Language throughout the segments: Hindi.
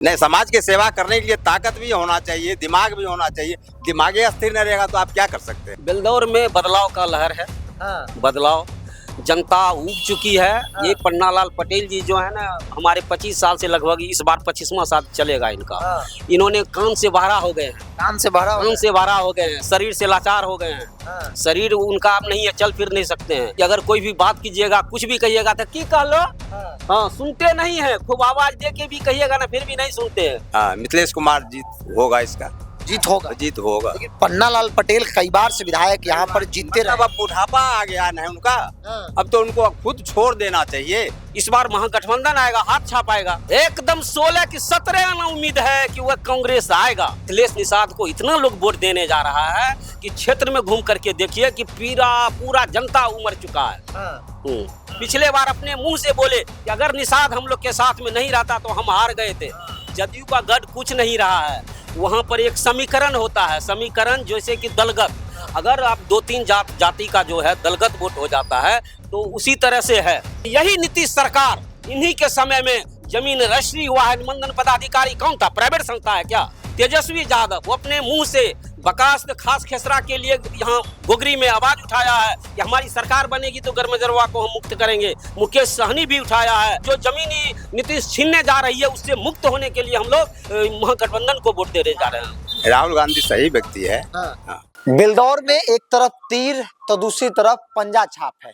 नहीं, समाज की सेवा करने के लिए ताकत भी होना चाहिए, दिमाग भी होना चाहिए। दिमाग ही अस्थिर न रहेगा तो आप क्या कर सकते हैं। बिलदौर में बदलाव का लहर है। हाँ, बदलाव, जनता ऊब चुकी है। हाँ। ये पन्नालाल पटेल जी जो है ना, हमारे 25 साल से लगभग इस बार 25वां साल चलेगा इनका। हाँ। इन्होंने कान से बहरा हो गए हैं, काम से भरा कान से बहरा हो गए हैं, शरीर से लाचार हो गए हैं। हाँ। शरीर उनका अब नहीं है, चल फिर नहीं सकते हैं कि अगर कोई भी बात कीजिएगा, कुछ भी कहिएगा तो की कह लो। हाँ। हाँ, सुनते नहीं है, खूब आवाज दे के भी कहिएगा ना, फिर भी नहीं सुनते हैं। हाँ, मिथिलेश कुमार जीत होगा, इसका जीत होगा। जीत होगा। लेकिन पन्नालाल पटेल कई बार से विधायक यहाँ पर जीतते रहे। मतलब अब बुढ़ापा आ गया ना उनका, हाँ। अब तो उनको खुद छोड़ देना चाहिए। इस बार महागठबंधन आएगा, हाथ छापाएगा। एकदम 16 की 17 आना उम्मीद है कि वह कांग्रेस आएगा। अखिलेश निषाद को इतना लोग वोट देने जा रहा है कि क्षेत्र में घूम करके देखिए कि पूरा जनता उमड़ चुका है। हाँ। पिछले बार अपने मुंह से बोले कि अगर निषाद हम लोग के साथ में नहीं रहता तो हम हार गए थे। जदयू का गढ़ कुछ नहीं रहा है। वहाँ पर एक समीकरण होता है, समीकरण जैसे कि दलगत। अगर आप 2-3 जाति का जो है दलगत वोट हो जाता है तो उसी तरह से है। यही नीतीश सरकार, इन्हीं के समय में जमीन रजिस्ट्री हुआ है। निबंधन पदाधिकारी कौन था? प्राइवेट संस्था है क्या? तेजस्वी यादव वो अपने मुंह से बकास खास खेसरा के लिए यहाँ गोगरी में आवाज उठाया है कि हमारी सरकार बनेगी तो गर्मजरवा को हम मुक्त करेंगे। मुकेश सहनी भी उठाया है। जो जमीनी नीतीश छीनने जा रही है उससे मुक्त होने के लिए हम लोग महागठबंधन को वोट देने जा रहे हैं। राहुल गांधी सही व्यक्ति है। हाँ। बिलदौर में एक तरफ तीर तो दूसरी तरफ पंजा छाप है।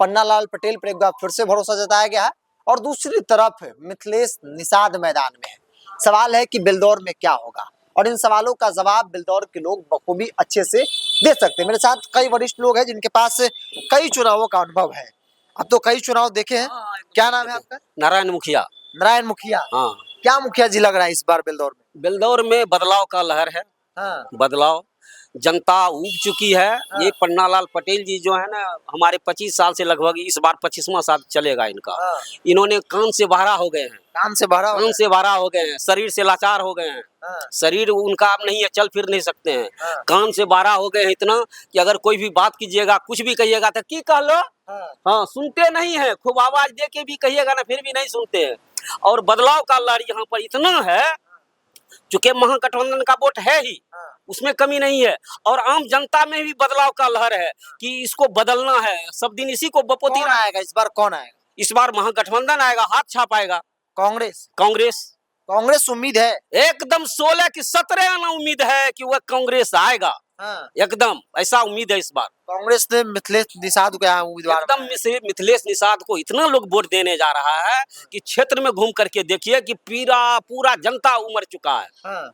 पन्नालाल पटेल पर एक बार फिर से भरोसा जताया गया है और दूसरी तरफ मिथिलेश निषाद मैदान में है। सवाल है कि बिलदौर में क्या होगा और इन सवालों का जवाब बिलदौर के लोग बखूबी अच्छे से दे सकते हैं। मेरे साथ कई वरिष्ठ लोग हैं जिनके पास कई चुनावों का अनुभव है। अब तो कई चुनाव देखे हैं। क्या नाम है आपका? नारायण मुखिया। नारायण मुखिया। हाँ, क्या मुखिया जी लग रहा है इस बार बिलदौर में? बिलदौर में बदलाव का लहर है। हाँ। बदलाव, जनता ऊब चुकी है। हाँ। ये पन्नालाल पटेल जी जो है ना, हमारे 25 साल से लगभग इस बार 25वां साल चलेगा इनका। हाँ। इन्होंने कान से बहरा हो गए हैं, काम से भरा कान से बहरा हो गए हैं, शरीर से लाचार हो गए हैं। हाँ। शरीर उनका अब नहीं है, चल फिर नहीं सकते हैं। हाँ। कान से बहरा हो गए हैं इतना कि अगर कोई भी बात कीजिएगा, कुछ भी कहिएगा तो की कह लो। हाँ। हाँ, सुनते नहीं है, खूब आवाज दे के भी कहिएगा ना, फिर भी नहीं सुनते हैं। और बदलाव का लहर यहाँ पर इतना है, चूंकि महागठबंधन का वोट है ही, उसमें कमी नहीं है। और आम जनता में भी बदलाव का लहर है कि इसको बदलना है। सब दिन इसी को बपोती कौन आएगा इस बार? कौन आएगा? इस बार महागठबंधन आएगा, हाथ छापाएगा। कांग्रेस। कांग्रेस कांग्रेस उम्मीद है। एकदम 16 की 17 आना उम्मीद है कि वह कांग्रेस आएगा। हाँ। एकदम ऐसा उम्मीद है इस बार। कांग्रेस ने मिथिलेश निषाद को यहाँ उम्मीदवार एकदम मिथिलेश निषाद को इतना लोग वोट देने जा रहा है कि क्षेत्र में घूम करके देखिए कि पूरा जनता उमड़ चुका है। हाँ।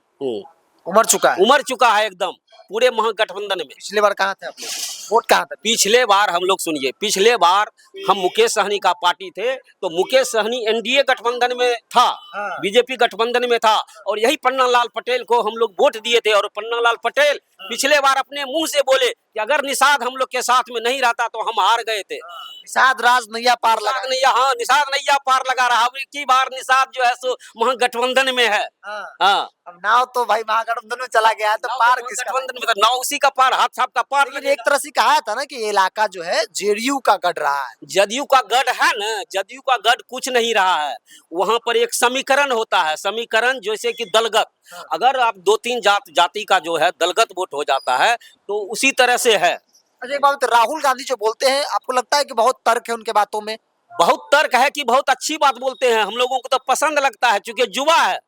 उमड़ चुका है। उमड़ चुका है एकदम पूरे महागठबंधन में। पिछले बार कहाँ थे आप लोग? वोट कहाँ था? पिछले बार हम लोग सुनिए, पिछले बार हम मुकेश सहनी का पार्टी थे तो मुकेश सहनी एनडीए गठबंधन में था। हाँ। बीजेपी गठबंधन में था और यही पन्नालाल पटेल को हम लोग वोट दिए थे। और पन्नालाल पटेल पिछले बार अपने मुंह से बोले कि अगर निषाद हम लोग के साथ में नहीं रहता तो हम हार गए थे। निषाद राज नैया पार लगा। निषाद नैया, हाँ, निषाद नैया पार लगा रहा। अब की बार निषाद जो है सो महागठबंधन में है। हाँ। हाँ, अब नाव तो भाई महागठबंधन में चला गया है तो पार किसका? गठबंधन में था, नाव उसी का पार, हाथ साहब का पार। लेकिन एक तरह से कहा था ना कि ये इलाका जो है जेडीयू का गढ़ रहा है। जदयू का गढ़ है ना, जदयू का गढ़ कुछ नहीं रहा है। वहाँ पर एक समीकरण होता है, समीकरण जैसे कि दलगत। अगर आप 2-3 जाति का जो है दलगत वोट हो जाता है तो उसी तरह से है। अच्छा, एक बात, राहुल गांधी जो बोलते हैं आपको लगता है कि बहुत तर्क है उनके बातों में? बहुत तर्क है कि बहुत अच्छी बात बोलते हैं, हम लोगों को तो पसंद लगता है चूंकि युवा है।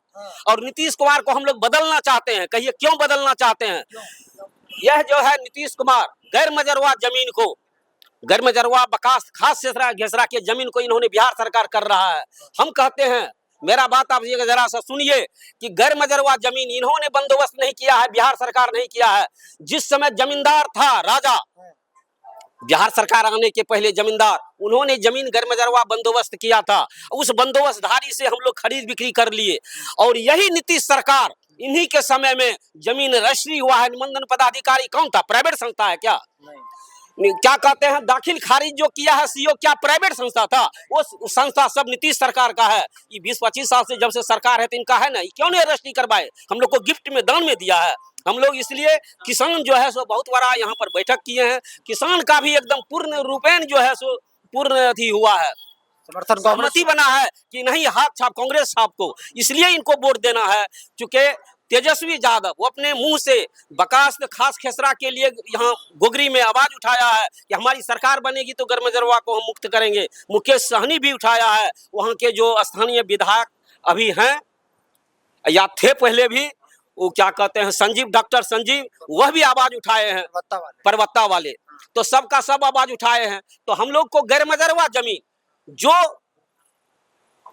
और नीतीश कुमार को हम लोग बदलना चाहते हैं। कहिए क्यों बदलना चाहते हैं? यह जो है नीतीश कुमार गैर मजरवा जमीन को, गैर मजरवा बकास खास घेसरा के जमीन को इन्होंने बिहार सरकार कर रहा है। हम कहते हैं, मेरा बात आप ये जरा सा सुनिए कि गैर मजरवा जमीन इन्होंने बंदोबस्त नहीं किया है, बिहार सरकार नहीं किया है। जिस समय जमींदार था राजा, बिहार सरकार आने के पहले जमींदार, उन्होंने जमीन गैर मजरवा बंदोबस्त किया था। उस बंदोबस्तधारी से हम लोग खरीद बिक्री कर लिए। और यही नीतीश सरकार, इन्हीं के समय में जमीन रजिस्ट्री हुआ है। निबंधन पदाधिकारी कौन था? प्राइवेट संस्था है क्या? क्या कहते हैं, दाखिल खारिज जो किया है सीओ, क्या प्राइवेट संस्था था? वो संस्था सब नीतीश सरकार का है। ये 20-25 साल से जब से सरकार है तो इनका है ना, क्यों नहीं रजिस्ट्री करवाए? हम लोग को गिफ्ट में, दान में दिया है। हम लोग इसलिए किसान जो है सो बहुत बड़ा यहाँ पर बैठक किए हैं। किसान का भी एकदम पूर्ण रूपेण जो है सो पूर्ण अथी हुआ है। समर्थन कांग्रेस सहमति बना है कि नहीं, हाथ छाप कांग्रेस छाप को, इसलिए इनको वोट देना है। चूंकि तेजस्वी यादव वो अपने मुंह से बकास खास खेसरा के लिए यहाँ गोगरी में आवाज उठाया है कि हमारी सरकार बनेगी तो गर्मजरवा को हम मुक्त करेंगे। मुकेश सहनी भी उठाया है, वहाँ के जो स्थानीय विधायक अभी हैं या थे पहले भी, वो क्या कहते हैं संजीव, डॉक्टर संजीव, वह भी आवाज उठाए हैं, परबत्ता वाले, तो सबका सब आवाज उठाए हैं। तो हम लोग को गैरमजरवा जमीन जो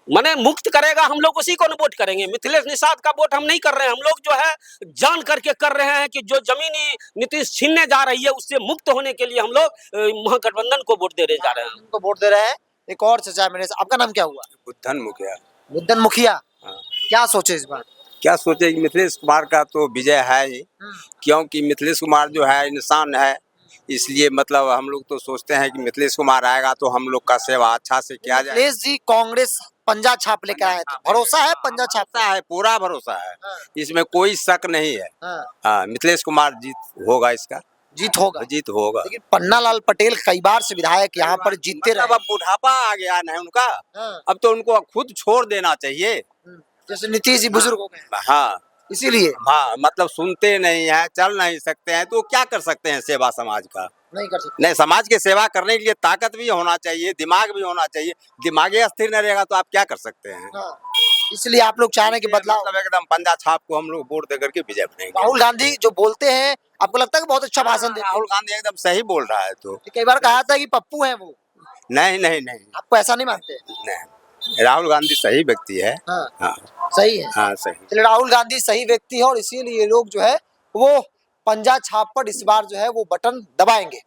माने मुक्त करेगा, हम लोग उसी को न वोट करेंगे। मिथिलेश निषाद का वोट हम नहीं कर रहे हैं। हम लोग जो है जान करके कर रहे हैं कि जो जमीनी नीतीश छीनने जा रही है उससे मुक्त होने के लिए हम लोग महागठबंधन को वोट दे जा रहे हैं। उनको वोट दे रहे हैं। एक और चर्चा मेरे से, आपका नाम क्या हुआ? बुद्धन मुखिया। बुद्धन मुखिया, हाँ। क्या सोचे इस बार? क्या सोचे कि मिथिलेश कुमार का तो विजय है ही, क्योंकि मिथिलेश कुमार जो है इंसान है, इसलिए मतलब हम लोग तो सोचते हैं कि मिथिलेश कुमार आएगा तो हम लोग का सेवा अच्छा से किया जाए। मिथिलेश जी कांग्रेस पंजा छाप लेकर आए थे, भरोसा है पंजा छाप भरोसा है, पूरा भरोसा है, हाँ। इसमें कोई शक नहीं है। हाँ। हाँ, मिथिलेश कुमार जीत होगा, इसका जीत होगा, जीत होगा। लेकिन पन्नालाल पटेल कई बार से विधायक यहाँ पर जीतते रहे। अब बुढ़ापा आ गया ना उनका, हाँ। अब तो उनको खुद छोड़ देना चाहिए। जैसे नीतीश जी बुजुर्ग हो गए, हाँ, इसीलिए हाँ, मतलब सुनते नहीं है, चल नहीं सकते हैं, तो क्या कर सकते हैं सेवा समाज का? नहीं कर सकते। नहीं, समाज की सेवा करने के लिए ताकत भी होना चाहिए, दिमाग भी होना चाहिए। दिमाग ही स्थिर न रहेगा तो आप क्या कर सकते हैं? हाँ। इसलिए आप लोग चाह रहे हैं कि बदलाव, मतलब एकदम पंजा छाप को हम लोग वोट देकर के विजय बनेंगे। राहुल गांधी जो बोलते हैं, आपको लगता है कि बहुत अच्छा भाषण देते हैं? राहुल गांधी एकदम सही बोल रहा है। तो कई बार कहा था कि पप्पू हैं वो, नहीं नहीं नहीं आपको ऐसा नहीं मानते? नहीं, राहुल गांधी सही व्यक्ति है। हाँ, हाँ, सही है। हाँ, सही। चलिए, राहुल गांधी सही व्यक्ति है और इसीलिए लोग जो है वो पंजा छाप पर इस बार जो है वो बटन दबाएंगे।